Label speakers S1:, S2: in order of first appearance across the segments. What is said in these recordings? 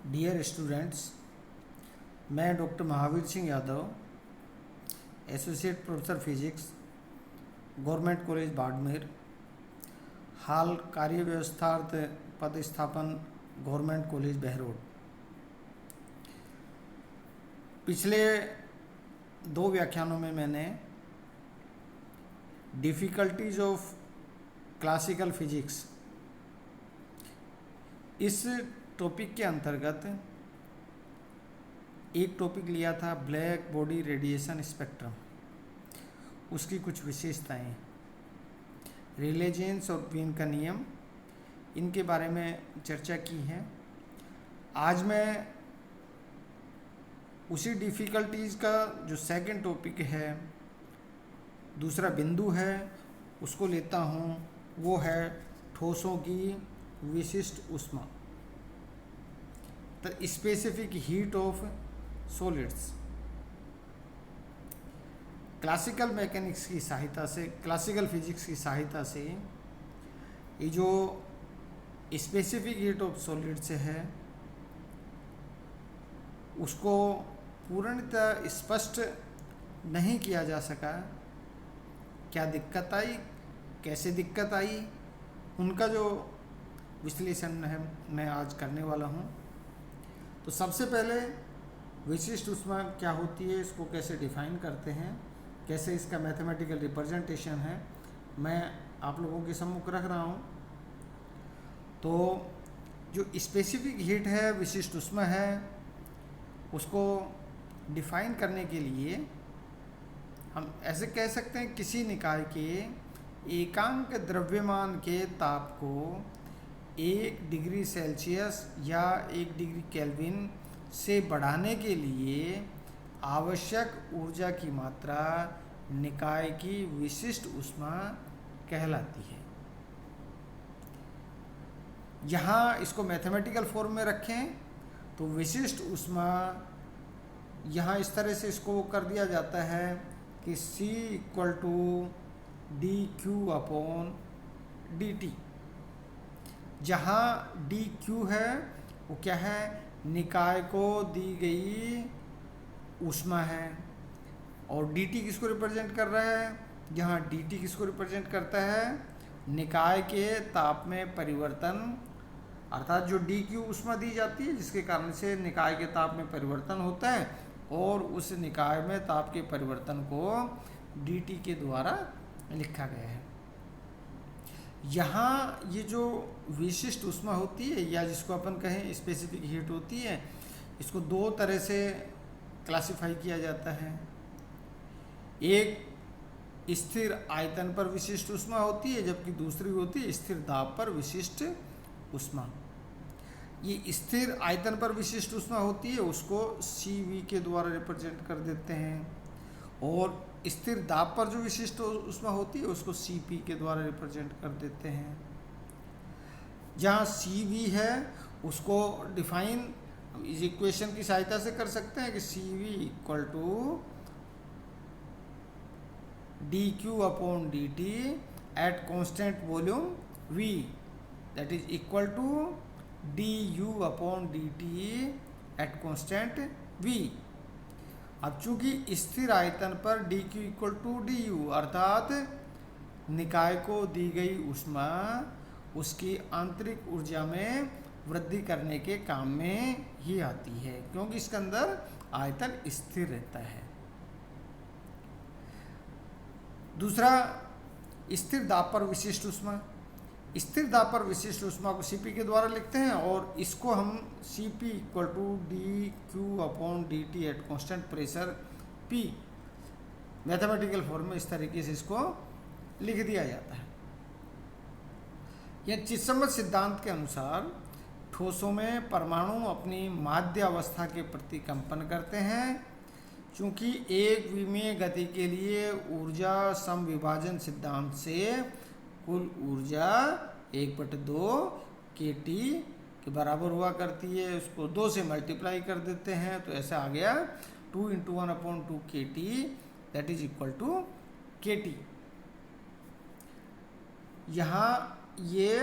S1: Dear students, मैं doctor Mahavir Singh Yadav, associate professor physics, government college Barmer, हाल कार्य व्यवस्थार्थ पदस्थापन गवर्नमेंट कॉलेज बहरोड। पिछले 2 व्याख्यानों में मैंने डिफ़िकल्टीज ऑफ क्लासिकल फिजिक्स इस टॉपिक के अंतर्गत एक टॉपिक लिया था, ब्लैक बॉडी रेडिएशन स्पेक्ट्रम, उसकी कुछ विशेषताएं, रेले-जीन्स और वीन का नियम, इनके बारे में चर्चा की है। आज मैं उसी डिफ़िकल्टीज का जो सेकंड टॉपिक है, दूसरा बिंदु है, उसको लेता हूँ। वो है ठोसों की विशिष्ट ऊष्मा, the specific heat of solids. Classical mechanics की सहायता से, क्लासिकल फिजिक्स की सहायता से ये जो स्पेसिफिक हीट ऑफ सॉलिड्स है उसको पूर्णतः स्पष्ट नहीं किया जा सका। क्या दिक्कत आई, कैसे दिक्कत आई, उनका जो विश्लेषण है मैं आज करने वाला हूँ। तो सबसे पहले विशिष्ट ऊष्मा क्या होती है, इसको कैसे डिफाइन करते हैं, कैसे इसका मैथमेटिकल रिप्रेजेंटेशन है, मैं आप लोगों के सम्मुख रख रहा हूँ। तो जो स्पेसिफिक हीट है, विशिष्ट ऊष्मा है, उसको डिफाइन करने के लिए हम ऐसे कह सकते हैं, किसी निकाय के एकांक द्रव्यमान के ताप को 1 डिग्री सेल्सियस या 1 डिग्री केल्विन से बढ़ाने के लिए आवश्यक ऊर्जा की मात्रा निकाय की विशिष्ट ऊष्मा कहलाती है। यहाँ इसको मैथमेटिकल फॉर्म में रखें तो विशिष्ट ऊष्मा यहाँ इस तरह से इसको कर दिया जाता है कि C = dQ/dt, जहाँ dQ है वो क्या है, निकाय को दी गई ऊष्मा है, और dt किसको रिप्रेजेंट कर रहा है, यहाँ dt किसको रिप्रेजेंट करता है, निकाय के ताप में परिवर्तन, अर्थात जो dQ ऊष्मा दी जाती है जिसके कारण से निकाय के ताप में परिवर्तन होता है, और उस निकाय में ताप के परिवर्तन को dt के द्वारा लिखा गया है। यहाँ ये जो विशिष्ट ऊष्मा होती है, या जिसको अपन कहें स्पेसिफिक हीट होती है, इसको 2 तरह से क्लासिफाई किया जाता है। एक स्थिर आयतन पर विशिष्ट ऊष्मा होती है, जबकि दूसरी होती है स्थिर दाब पर विशिष्ट ऊष्मा। ये स्थिर आयतन पर विशिष्ट ऊष्मा होती है, उसको CV के द्वारा रिप्रेजेंट कर देते हैं, और स्थिर दाब पर जो विशिष्ट ऊष्मा होती है उसको CP के द्वारा रिप्रेजेंट कर देते हैं। जहाँ CV है उसको डिफाइन इस इक्वेशन की सहायता से कर सकते हैं कि CV = dQ/dt at constant volume V, that is equal to du/dt at constant V। अब चूंकि स्थिर आयतन पर dQ = du, अर्थात निकाय को दी गई ऊष्मा उसकी आंतरिक ऊर्जा में वृद्धि करने के काम में ही आती है, क्योंकि इसके अंदर आयतन स्थिर रहता है। दूसरा, स्थिर दाब पर विशिष्ट ऊष्मा। स्थिर दाब पर विशिष्ट ऊष्मा को CP के द्वारा लिखते हैं, और इसको हम CP = dQ/dt at constant pressure P, mathematical form में इस तरीके से इसको लिख दिया जाता है। यह चित्सम्मत सिद्धांत के अनुसार ठोसों में परमाणु अपनी माध्य अवस्था के प्रति कंपन करते हैं। चूँकि एक विमीय गति के लिए ऊर्जा समविभाजन सिद्धांत से कुल ऊर्जा 1/2 kT के बराबर हुआ करती है, उसको 2 से मल्टीप्लाई कर देते हैं तो ऐसा आ गया 2 × 1/2 kT, that is equal to kT। यहाँ ये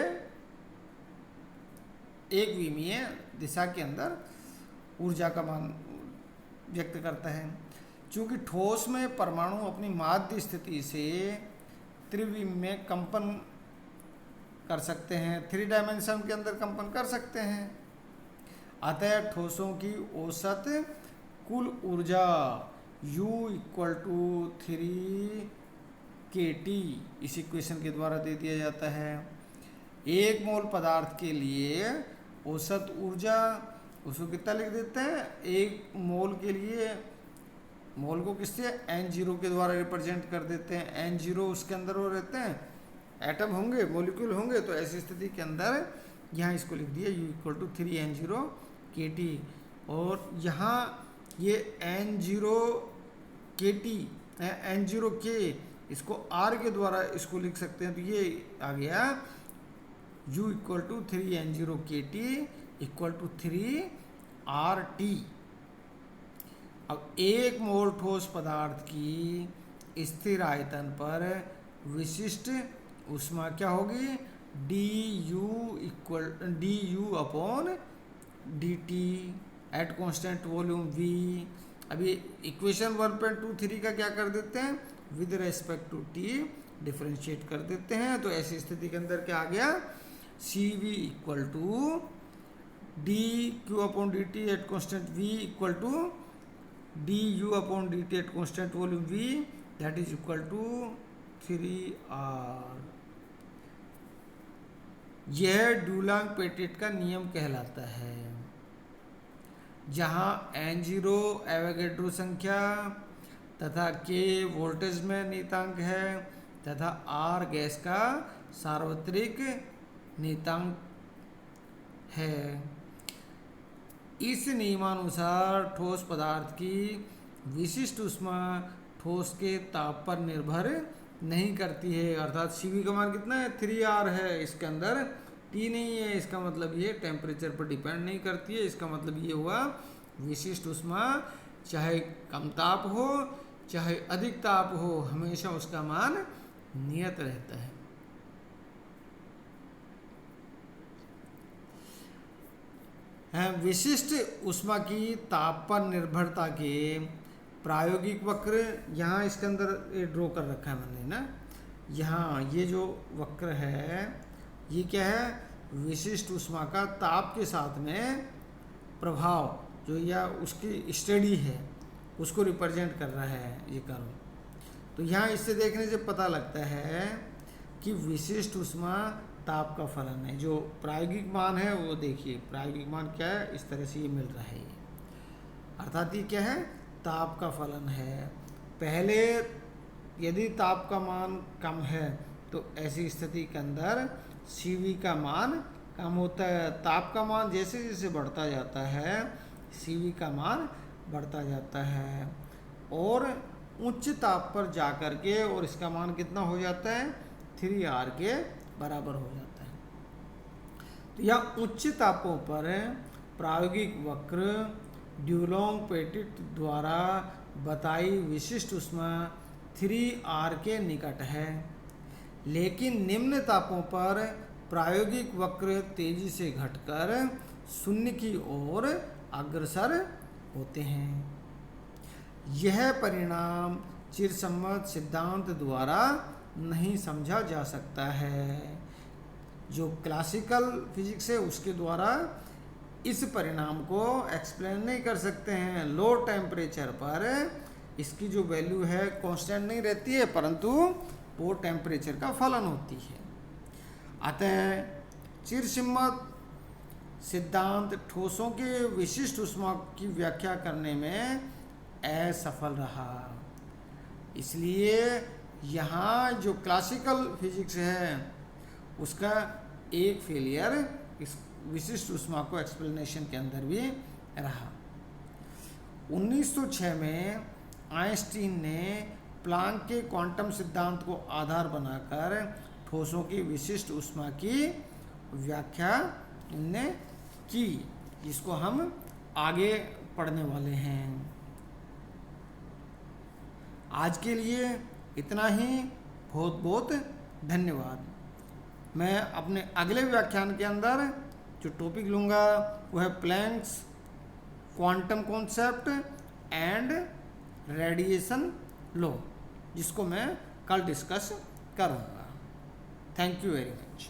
S1: एक विमीय दिशा के अंदर ऊर्जा का मान व्यक्त करता है। चूँकि ठोस में परमाणु अपनी माध्य स्थिति से त्रिविम में कंपन कर सकते हैं, 3 डायमेंशन के अंदर कंपन कर सकते हैं। अतः ठोसों की औसत कुल ऊर्जा U = 3 kT इस इक्वेशन के द्वारा दे दिया जाता है। 1 मोल पदार्थ के लिए औसत ऊर्जा उसको कितना लिख देते हैं, 1 मोल के लिए मोल को किससे N0 के द्वारा रिप्रेजेंट कर देते हैं। N0 उसके अंदर वो रहते हैं, एटम होंगे, मॉलिक्यूल होंगे, तो ऐसी स्थिति के अंदर यहाँ इसको लिख दिया U = 3 N0 kT। और यहाँ ये N0 kT N0 K इसको R के द्वारा इसको लिख सकते हैं, तो ये आ गया U = 3 N0 kT = 3 RT। अब 1 मोल ठोस पदार्थ की स्थिर आयतन पर विशिष्ट ऊष्मा क्या होगी, du/dt at constant volume V। अभी इक्वेशन 1.23 का क्या कर देते हैं, with respect to T differentiate कर देते हैं। तो ऐसी स्थिति के अंदर क्या आ गया, CV = dQ/dt at constant V = du/dt at constant volume V, that is equal to 3R। यह डुलांग-पेटिट का नियम कहलाता है, जहां N0 एवोगैड्रो संख्या तथा K वोल्टेज में नियतांक है तथा R गैस का सार्वत्रिक नियतांक है। इस नियमानुसार ठोस पदार्थ की विशिष्ट ऊष्मा ठोस के ताप पर निर्भर नहीं करती है। अर्थात CV का मान कितना है, 3R है, इसके अंदर T नहीं है। इसका मतलब ये टेम्परेचर पर डिपेंड नहीं करती है। इसका मतलब ये हुआ विशिष्ट ऊष्मा चाहे कम ताप हो चाहे अधिक ताप हो, हमेशा उसका मान नियत रहता है। विशिष्ट ऊष्मा की ताप पर निर्भरता के प्रायोगिक वक्र यहाँ इसके अंदर ड्रॉ कर रखा है मैंने ना। यहाँ ये जो वक्र है ये क्या है, विशिष्ट ऊष्मा का ताप के साथ में प्रभाव जो या उसकी स्टडी है उसको रिप्रेजेंट कर रहा है ये कर्व। तो यहाँ इससे देखने से पता लगता है कि विशिष्ट ऊष्मा ताप का फलन है। जो प्रायोगिक मान है वो देखिए, प्रायोगिक मान क्या है, इस तरह से ये मिल रहा है ये, अर्थात ये क्या है, ताप का फलन है। पहले यदि ताप का मान कम है तो ऐसी स्थिति के अंदर CV का मान कम होता है। ताप का मान जैसे जैसे बढ़ता जाता है CV का मान बढ़ता जाता है और उच्च ताप पर जा कर के और इसका मान कितना हो जाता है, 3R के बराबर हो जाता है। तो यह उच्च तापों पर प्रायोगिक वक्र डुलोंग-पेटिट द्वारा बताई विशिष्ट ऊष्मा 3R के निकट है, लेकिन निम्न तापों पर प्रायोगिक वक्र तेजी से घटकर शून्य की ओर अग्रसर होते हैं। यह परिणाम चिरसम्मत सिद्धांत द्वारा नहीं समझा जा सकता है। जो क्लासिकल फिजिक्स है उसके द्वारा इस परिणाम को एक्सप्लेन नहीं कर सकते हैं। लो टेम्परेचर पर इसकी जो वैल्यू है कांस्टेंट नहीं रहती है, परंतु वो टेम्परेचर का फलन होती है। अतः चिरसम्मत सिद्धांत ठोसों के विशिष्ट ऊष्मा की व्याख्या करने में असफल रहा। इसलिए यहाँ जो क्लासिकल फिजिक्स है उसका एक फेलियर इस विशिष्ट ऊष्मा को एक्सप्लेनेशन के अंदर भी रहा। 1906 में आइंस्टीन ने प्लांक के क्वांटम सिद्धांत को आधार बनाकर ठोसों की विशिष्ट ऊष्मा की व्याख्या ने की, जिसको हम आगे पढ़ने वाले हैं। आज के लिए इतना ही, बहुत बहुत धन्यवाद। मैं अपने अगले व्याख्यान के अंदर जो टॉपिक लूँगा वो है Planck's quantum concept and radiation law, जिसको मैं कल डिस्कस करूँगा। Thank you very much.